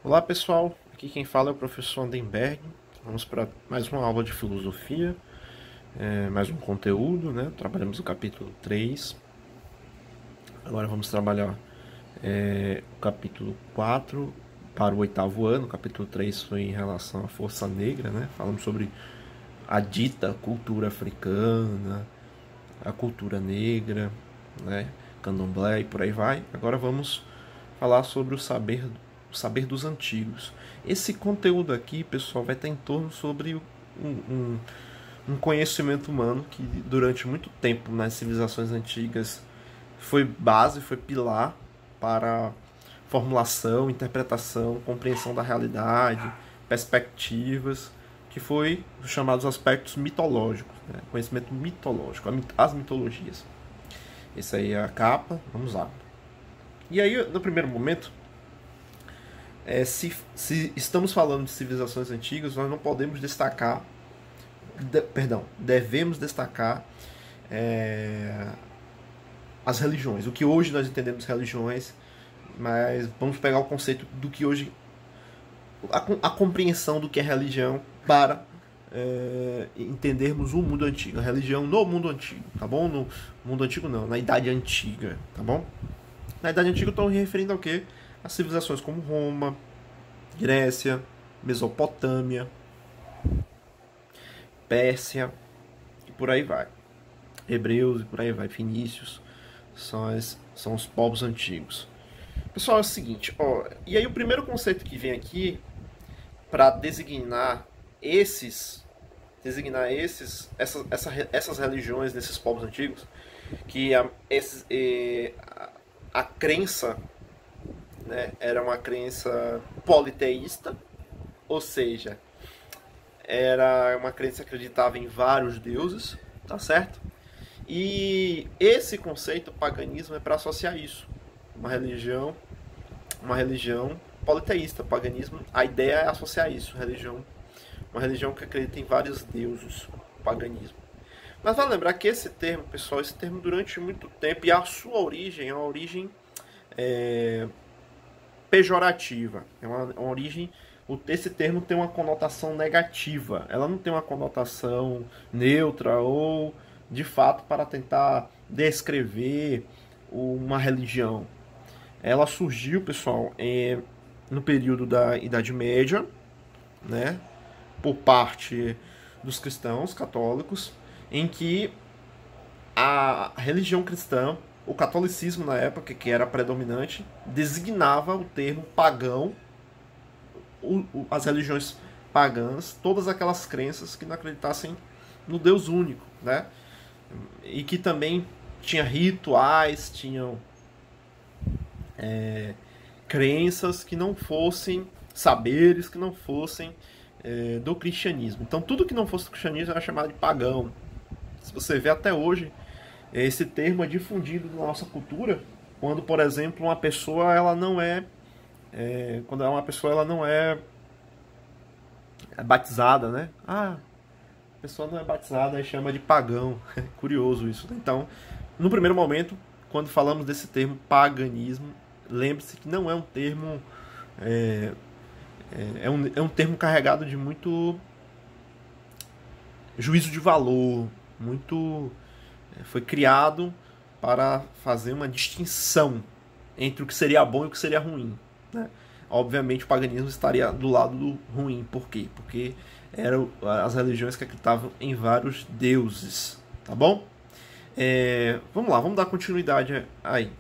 Olá pessoal, aqui quem fala é o professor Andenberg. Vamos para mais uma aula de filosofia, mais um conteúdo, né? Trabalhamos o capítulo 3. Agora vamos trabalhar o capítulo 4 para o oitavo ano. O capítulo 3 foi em relação à força negra, né? Falamos sobre a dita cultura africana, a cultura negra, né? Candomblé e por aí vai. Agora vamos falar sobre o saber dos antigos. Esse conteúdo aqui, pessoal, vai estar em torno sobre um conhecimento humano que durante muito tempo nas civilizações antigas foi base, foi pilar para formulação, interpretação, compreensão da realidade, perspectivas, que foi os chamados aspectos mitológicos, né? Conhecimento mitológico, as mitologias. Essa aí é a capa, vamos lá. E aí, no primeiro momento, se estamos falando de civilizações antigas, nós não podemos destacar, devemos destacar é, as religiões, o que hoje nós entendemos religiões, mas vamos pegar o conceito do que hoje, a compreensão do que é religião para entendermos o mundo antigo, a religião no mundo antigo, tá bom? No mundo antigo não, na Idade Antiga, tá bom? Na Idade Antiga eu estou me referindo ao quê? A civilizações como Roma, Grécia, Mesopotâmia, Pérsia e por aí vai. Hebreus e por aí vai, fenícios, são os povos antigos. Pessoal, é o seguinte, ó, e aí o primeiro conceito que vem aqui para essas religiões desses povos antigos, que a crença, né, era uma crença politeísta, ou seja, era uma crença que acreditava em vários deuses, tá certo? E esse conceito, paganismo, é para associar isso. Uma religião politeísta, paganismo, a ideia é associar isso, uma religião que acredita em vários deuses, paganismo. Mas vale lembrar que esse termo, pessoal, esse termo durante muito tempo, e a sua origem é uma origem é, pejorativa, é uma origem. Esse termo tem uma conotação negativa, ela não tem uma conotação neutra ou de fato para tentar descrever uma religião. Ela surgiu, pessoal, no período da Idade Média, né, por parte dos cristãos católicos, em que a religião cristã, o catolicismo na época, que era predominante, designava o termo pagão, as religiões pagãs, todas aquelas crenças que não acreditassem no Deus único, né? E que também tinha rituais, tinham crenças que não fossem saberes, que não fossem do cristianismo. Então tudo que não fosse do cristianismo era chamado de pagão. Se você vê até hoje, esse termo é difundido na nossa cultura, quando, por exemplo, uma pessoa ela não quando uma pessoa ela não é batizada, né? Ah, a pessoa não é batizada e chama de pagão. É curioso isso. Então, no primeiro momento, quando falamos desse termo paganismo, lembre-se que não é um termo é um termo carregado de muito juízo de valor, muito foi criado para fazer uma distinção entre o que seria bom e o que seria ruim, né? Obviamente o paganismo estaria do lado do ruim. Por quê? Porque eram as religiões que acreditavam em vários deuses, tá bom? Vamos lá, vamos dar continuidade aí.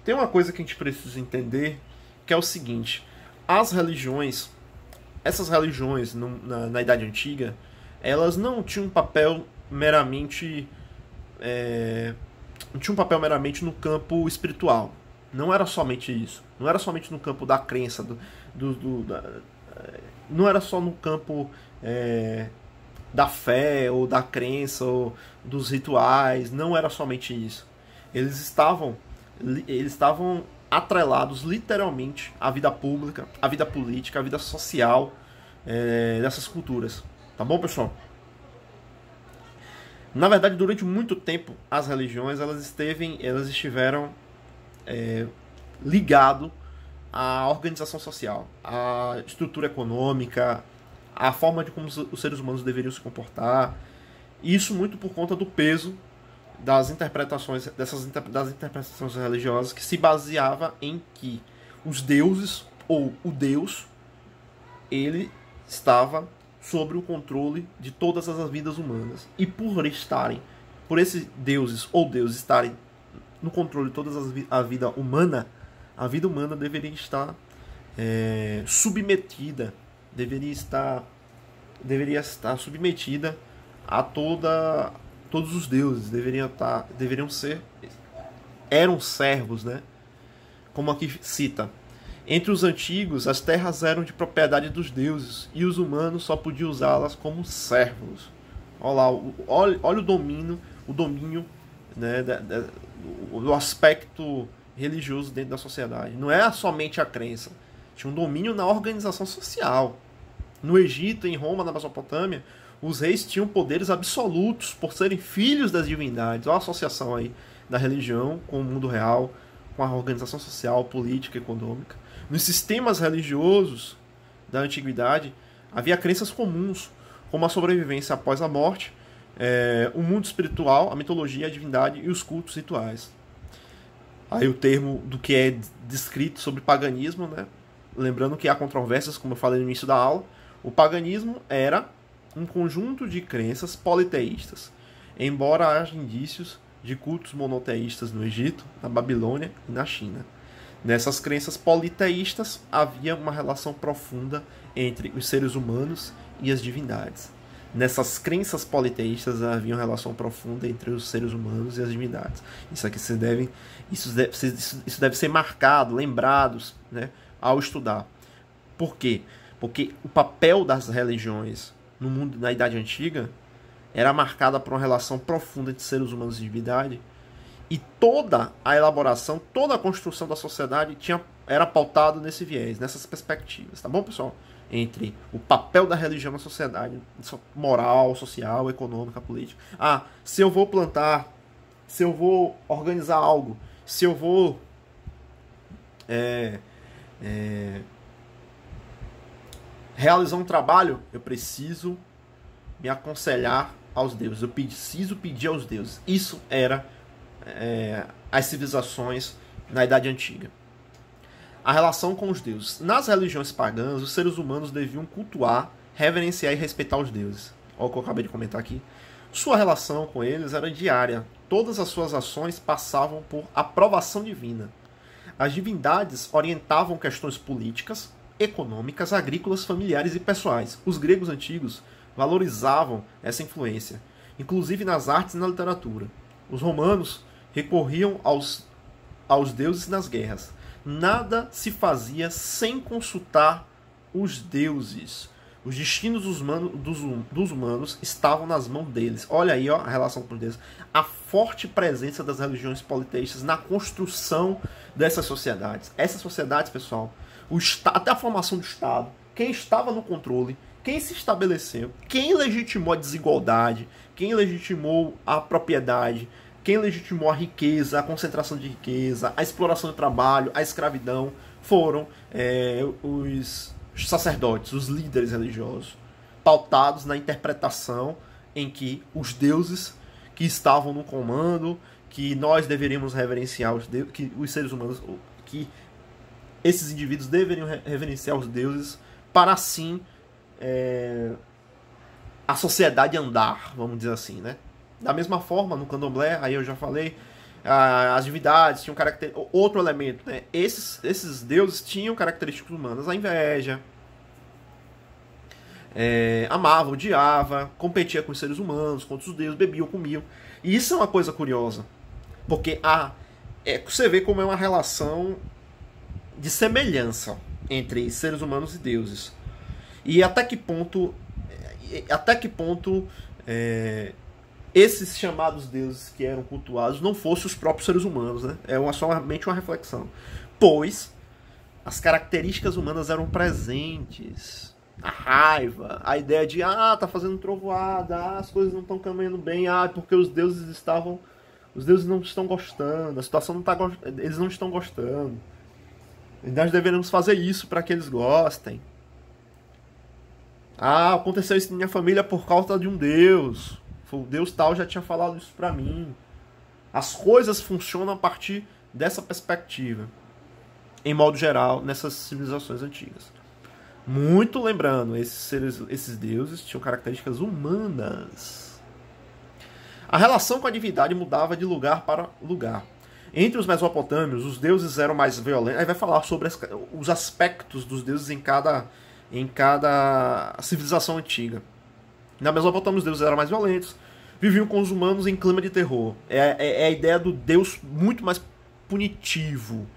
Tem uma coisa que a gente precisa entender, que é o seguinte: as religiões, essas religiões na Idade Antiga, elas não tinham um papel meramente não tinha um papel meramente no campo espiritual. Não era somente isso. Não era somente no campo da crença, não era só no campo da fé ou da crença ou dos rituais. Não era somente isso. Eles estavam, eles estavam atrelados literalmente à vida pública, à vida política, à vida social dessas culturas. Tá bom, pessoal? Na verdade, durante muito tempo, as religiões elas estiveram ligado a organização social, a estrutura econômica, a forma de como os seres humanos deveriam se comportar. Isso muito por conta do peso das interpretações das interpretações religiosas, que se baseava em que os deuses ou o Deus, ele estava sobre o controle de todas as vidas humanas, e por esses deuses ou deuses estarem no controle de todas a vida humana deveria estar submetida, deveria estar submetida a todos os deuses, eram servos, né? Como aqui cita: entre os antigos, as terras eram de propriedade dos deuses e os humanos só podiam usá-las como servos. Olha o domínio, né, do aspecto religioso dentro da sociedade. Não é somente a crença, tinha um domínio na organização social. No Egito, em Roma, na Mesopotâmia, os reis tinham poderes absolutos por serem filhos das divindades. Olha a associação aí da religião com o mundo real, com a organização social, política, econômica. Nos sistemas religiosos da antiguidade, havia crenças comuns, como a sobrevivência após a morte, o mundo espiritual, a mitologia, a divindade e os cultos rituais. Aí o termo do que é descrito sobre paganismo, né? Lembrando que há controvérsias, como eu falei no início da aula. O paganismo era um conjunto de crenças politeístas, embora haja indícios de cultos monoteístas no Egito, na Babilônia e na China. Nessas crenças politeístas havia uma relação profunda entre os seres humanos e as divindades. Nessas crenças politeístas havia uma relação profunda entre os seres humanos e as divindades. Isso deve ser marcado, lembrados, né, ao estudar. Por quê? Porque o papel das religiões no mundo na Idade Antiga era marcada por uma relação profunda entre seres humanos e divindade, e toda a elaboração, toda a construção da sociedade era pautado nesse viés, nessas perspectivas, tá bom, pessoal? Entre o papel da religião na sociedade, moral, social, econômica, política. Se eu vou plantar, se eu vou organizar algo, se eu vou realizar um trabalho, eu preciso me aconselhar aos deuses, eu preciso pedir aos deuses. Isso era as civilizações na Idade Antiga. A relação com os deuses. Nas religiões pagãs, os seres humanos deviam cultuar, reverenciar e respeitar os deuses. Olha o que eu acabei de comentar aqui. Sua relação com eles era diária. Todas as suas ações passavam por aprovação divina. As divindades orientavam questões políticas, econômicas, agrícolas, familiares e pessoais. Os gregos antigos valorizavam essa influência, inclusive nas artes e na literatura. Os romanos recorriam aos deuses nas guerras. Nada se fazia sem consultar os deuses. Os destinos dos humanos estavam nas mãos deles. Olha aí, ó, a relação com Deus. A forte presença das religiões politeístas na construção dessas sociedades. Essas sociedades, pessoal, até a formação do Estado, quem estava no controle, quem se estabeleceu, quem legitimou a desigualdade, quem legitimou a propriedade, quem legitimou a riqueza, a concentração de riqueza, a exploração do trabalho, a escravidão, foram os sacerdotes, os líderes religiosos, pautados na interpretação em que os deuses que estavam no comando, que nós deveríamos reverenciar os deuses, que os seres humanos, que esses indivíduos deveriam reverenciar os deuses para assim a sociedade andar, vamos dizer assim, né? Da mesma forma, no candomblé, aí eu já falei, as divindades tinham outro elemento, né? Esses deuses tinham características humanas, a inveja, amava, odiava, competia com os seres humanos, contra os deuses, bebiam, comiam. E isso é uma coisa curiosa, porque você vê como é uma relação de semelhança entre seres humanos e deuses. E até que ponto esses chamados deuses que eram cultuados não fossem os próprios seres humanos, né? Somente uma reflexão. Pois as características humanas eram presentes. A raiva, a ideia de tá fazendo trovoada, as coisas não estão caminhando bem, porque os deuses não estão gostando, a situação não está, eles não estão gostando. Nós deveremos fazer isso para que eles gostem. Ah, aconteceu isso na minha família por causa de um Deus. O Deus tal já tinha falado isso para mim. As coisas funcionam a partir dessa perspectiva, em modo geral, nessas civilizações antigas. Muito lembrando, esses deuses tinham características humanas. A relação com a divindade mudava de lugar para lugar. Entre os mesopotâmios, os deuses eram mais violentos. Aí vai falar sobre os aspectos dos deuses em cada civilização antiga. Na Mesopotâmia, os deuses eram mais violentos, viviam com os humanos em clima de terror. É a ideia do Deus muito mais punitivo.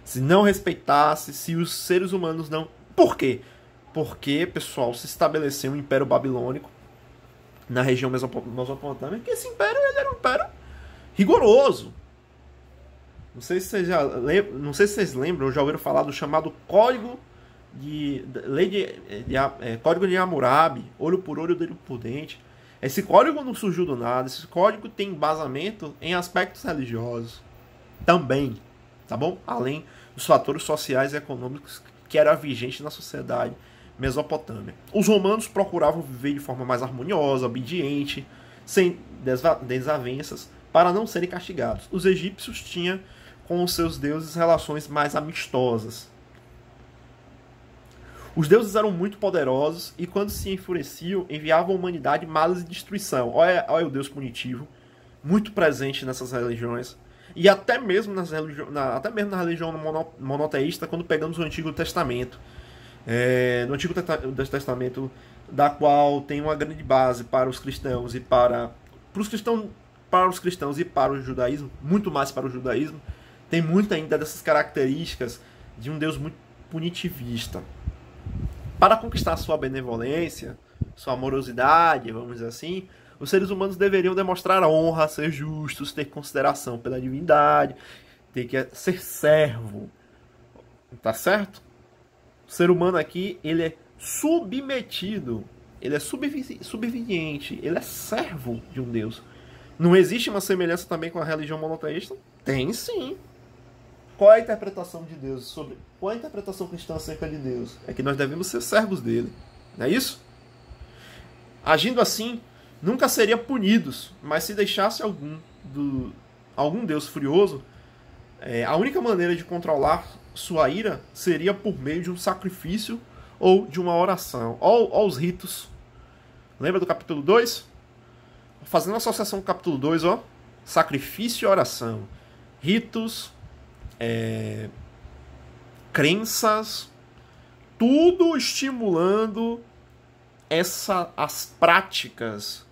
Se não respeitasse, se os seres humanos não... Por quê? Porque, pessoal, se estabeleceu um império babilônico na região mesopotâmica, que esse império ele era um império rigoroso. Não sei se vocês lembram, ou já ouviram falar do chamado Código Código de Hammurabi, olho por olho, dedo por dente. Esse código não surgiu do nada, esse código tem embasamento em aspectos religiosos também, tá bom? Além dos fatores sociais e econômicos que era vigente na sociedade mesopotâmica. Os romanos procuravam viver de forma mais harmoniosa, obediente, sem desavenças, para não serem castigados. Os egípcios tinham com os seus deuses relações mais amistosas. Os deuses eram muito poderosos e, quando se enfureciam, enviavam à humanidade males e destruição. Olha o Deus punitivo, muito presente nessas religiões. E até mesmo na religião monoteísta, quando pegamos o Antigo Testamento. No Antigo Testamento, da qual tem uma grande base para os cristãos e para os cristãos e para o judaísmo, muito mais para o judaísmo, tem muito ainda dessas características de um Deus muito punitivista. Para conquistar sua benevolência, sua amorosidade, vamos dizer assim, os seres humanos deveriam demonstrar honra, ser justos, ter consideração pela divindade, ter que ser servo. Tá certo? O ser humano aqui, ele é submetido, ele é subserviente, ele é servo de um Deus. Não existe uma semelhança também com a religião monoteísta? Tem sim. Qual é a interpretação de Deus qual é a interpretação cristã acerca de Deus? É que nós devemos ser servos dele. Não é isso? Agindo assim, nunca seriam punidos, mas se deixasse algum Deus furioso, a única maneira de controlar sua ira seria por meio de um sacrifício ou de uma oração. Olha os ritos. Lembra do capítulo 2? Fazendo uma associação com o capítulo 2, ó. Sacrifício e oração. Ritos, crenças, tudo estimulando as práticas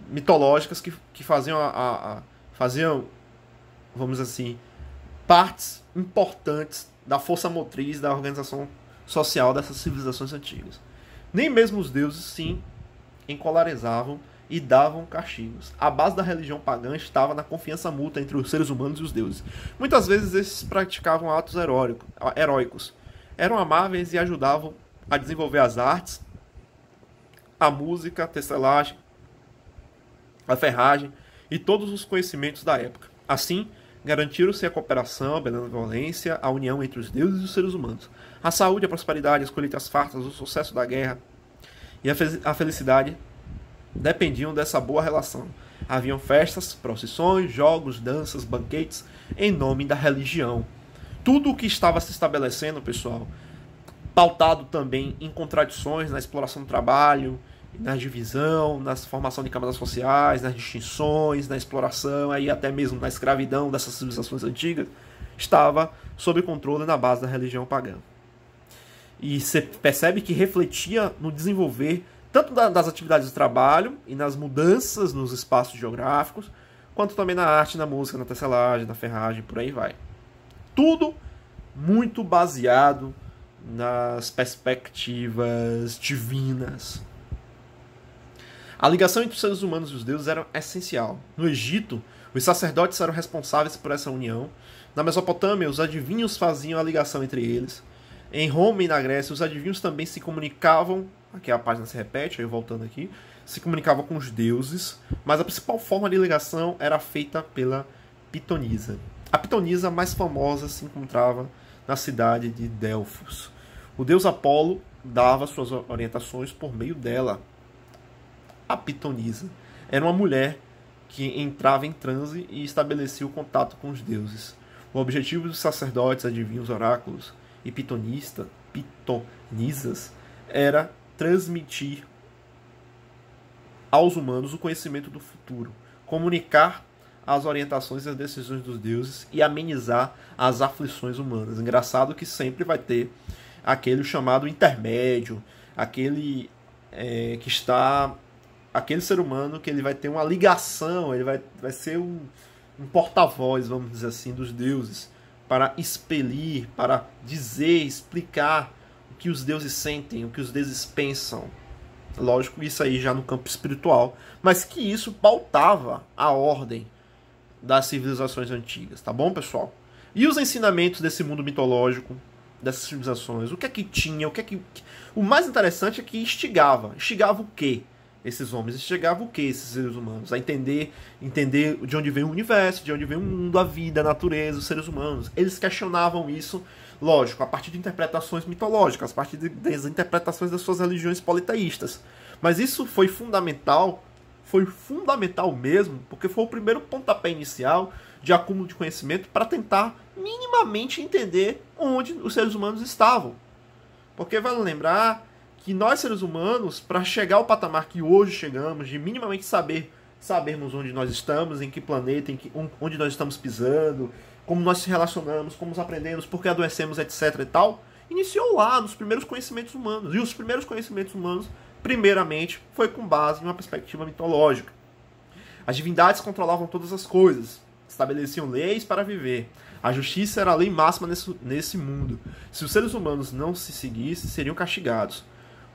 mitológicas que faziam, vamos dizer assim, partes importantes da força motriz da organização social dessas civilizações antigas. Nem mesmo os deuses se encolerizavam e davam castigos. A base da religião pagã estava na confiança mútua entre os seres humanos e os deuses. Muitas vezes esses praticavam atos heróicos. Eram amáveis e ajudavam a desenvolver as artes, a música, a tecelagem, a ferragem e todos os conhecimentos da época. Assim, garantiram-se a cooperação, a benevolência, a união entre os deuses e os seres humanos. A saúde, a prosperidade, as colheitas fartas, o sucesso da guerra e a felicidade dependiam dessa boa relação. Haviam festas, procissões, jogos, danças, banquetes, em nome da religião. Tudo o que estava se estabelecendo, pessoal, pautado também em contradições na exploração do trabalho, na divisão, na formação de camadas sociais, nas distinções, na exploração, e até mesmo na escravidão dessas civilizações antigas, estava sob controle na base da religião pagã. E você percebe que refletia no desenvolver tanto das atividades do trabalho e nas mudanças nos espaços geográficos, quanto também na arte, na música, na tecelagem, na ferragem, por aí vai. Tudo muito baseado nas perspectivas divinas. A ligação entre os seres humanos e os deuses era essencial. No Egito, os sacerdotes eram responsáveis por essa união. Na Mesopotâmia, os adivinhos faziam a ligação entre eles. Em Roma e na Grécia, os adivinhos também se comunicavam, aqui a página se repete, aí voltando aqui, se comunicavam com os deuses, mas a principal forma de ligação era feita pela pitonisa. A pitonisa mais famosa se encontrava na cidade de Delfos. O deus Apolo dava suas orientações por meio dela. A pitonisa era uma mulher que entrava em transe e estabelecia o contato com os deuses. O objetivo dos sacerdotes, adivinhos, oráculos e pitonisas era transmitir aos humanos o conhecimento do futuro, comunicar as orientações e as decisões dos deuses e amenizar as aflições humanas. Engraçado que sempre vai ter aquele chamado intermédio, aquele que está... aquele ser humano que ele vai ter uma ligação, ele vai ser um porta-voz, vamos dizer assim, dos deuses, para expelir, para dizer, explicar o que os deuses sentem, o que os deuses pensam. Lógico, isso aí já no campo espiritual, mas que isso pautava a ordem das civilizações antigas, tá bom, pessoal? E os ensinamentos desse mundo mitológico, dessas civilizações, o que é que tinha, o mais interessante é que instigava o quê? Esses homens instigavam o quê? Esses seres humanos? A entender de onde vem o universo, de onde vem o mundo, a vida, a natureza, os seres humanos. Eles questionavam isso, lógico, a partir de interpretações mitológicas, a partir das interpretações das suas religiões politeístas. Mas isso foi fundamental mesmo, porque foi o primeiro pontapé inicial de acúmulo de conhecimento para tentar minimamente entender onde os seres humanos estavam. Porque vale lembrar que nós, seres humanos, para chegar ao patamar que hoje chegamos, de minimamente sabermos onde nós estamos, em que planeta, onde nós estamos pisando, como nós se relacionamos, como nos aprendemos, por que adoecemos, etc. e tal, iniciou lá, nos primeiros conhecimentos humanos. E os primeiros conhecimentos humanos, primeiramente, foi com base em uma perspectiva mitológica. As divindades controlavam todas as coisas, estabeleciam leis para viver. A justiça era a lei máxima nesse mundo. Se os seres humanos não se seguissem, seriam castigados.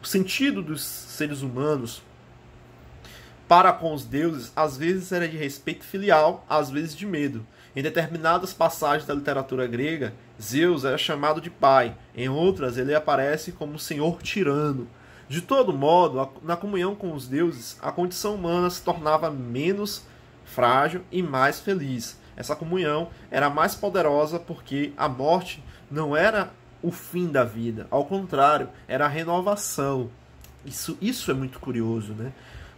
O sentido dos seres humanos para com os deuses, às vezes era de respeito filial, às vezes de medo. Em determinadas passagens da literatura grega, Zeus era chamado de pai. Em outras, ele aparece como senhor tirano. De todo modo, na comunhão com os deuses, a condição humana se tornava menos frágil e mais feliz. Essa comunhão era mais poderosa porque a morte não era o fim da vida. Ao contrário, era a renovação. Isso é muito curioso, né?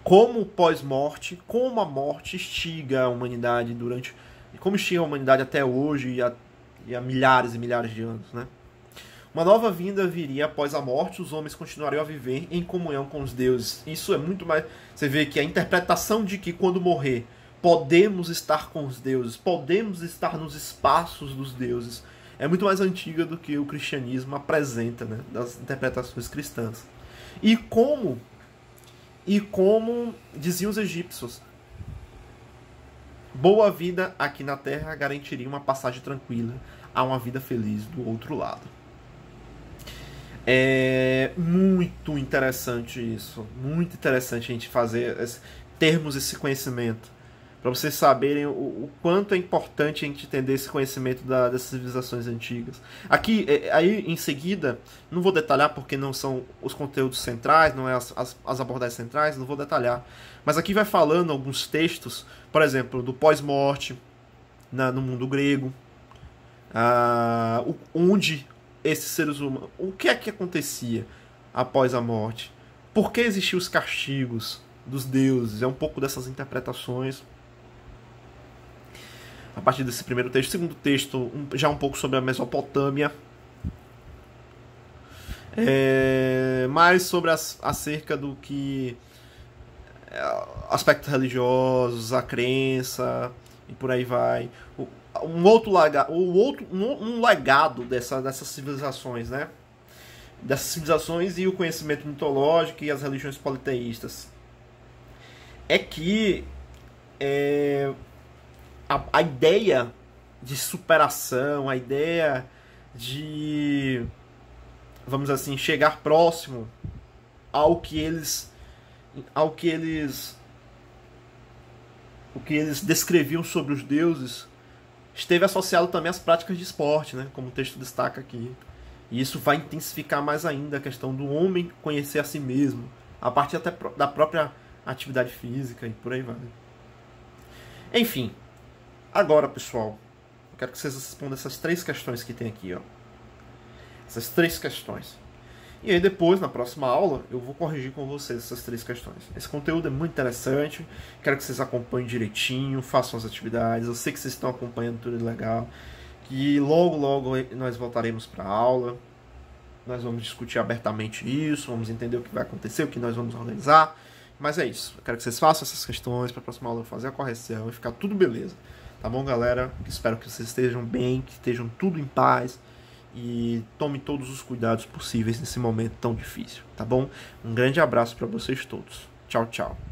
Como pós-morte, como a morte instiga a humanidade como instiga a humanidade até hoje e há milhares e milhares de anos, né? Uma nova vinda viria após a morte, os homens continuariam a viver em comunhão com os deuses. Isso é muito mais... Você vê que a interpretação de que quando morrer podemos estar com os deuses, podemos estar nos espaços dos deuses, é muito mais antiga do que o cristianismo apresenta, né, das interpretações cristãs. E como diziam os egípcios, boa vida aqui na Terra garantiria uma passagem tranquila a uma vida feliz do outro lado. É muito interessante isso. Muito interessante a gente termos esse conhecimento. Para vocês saberem o quanto é importante a gente entender esse conhecimento das civilizações antigas. Aqui, aí em seguida, não vou detalhar porque não são os conteúdos centrais, não é as abordagens centrais, não vou detalhar. Mas aqui vai falando alguns textos, por exemplo, do pós-morte no mundo grego, onde esses seres humanos... O que é que acontecia após a morte? Por que existiam os castigos dos deuses? É um pouco dessas interpretações. A partir desse primeiro texto. Segundo texto, já um pouco sobre a Mesopotâmia. Mais sobre acerca do que... aspectos religiosos, a crença, e por aí vai. Um legado dessas civilizações, né? Dessas civilizações e o conhecimento mitológico e as religiões politeístas. É que a ideia de superação, a ideia de, vamos dizer assim, chegar próximo ao que eles descreviam sobre os deuses, esteve associado também às práticas de esporte, né? Como o texto destaca aqui. E isso vai intensificar mais ainda a questão do homem conhecer a si mesmo, a partir até da própria atividade física e por aí vai. Enfim, agora, pessoal, eu quero que vocês respondam essas três questões que tem aqui, ó. Essas 3 questões. E aí depois, na próxima aula, eu vou corrigir com vocês essas 3 questões. Esse conteúdo é muito interessante, quero que vocês acompanhem direitinho, façam as atividades, eu sei que vocês estão acompanhando tudo legal. E logo, logo nós voltaremos para a aula, nós vamos discutir abertamente isso, vamos entender o que vai acontecer, o que nós vamos organizar. Mas é isso, eu quero que vocês façam essas questões, para a próxima aula eu fazer a correção e ficar tudo beleza. Tá bom, galera? Espero que vocês estejam bem, que estejam tudo em paz. E tome todos os cuidados possíveis nesse momento tão difícil, tá bom? Um grande abraço para vocês todos. Tchau, tchau.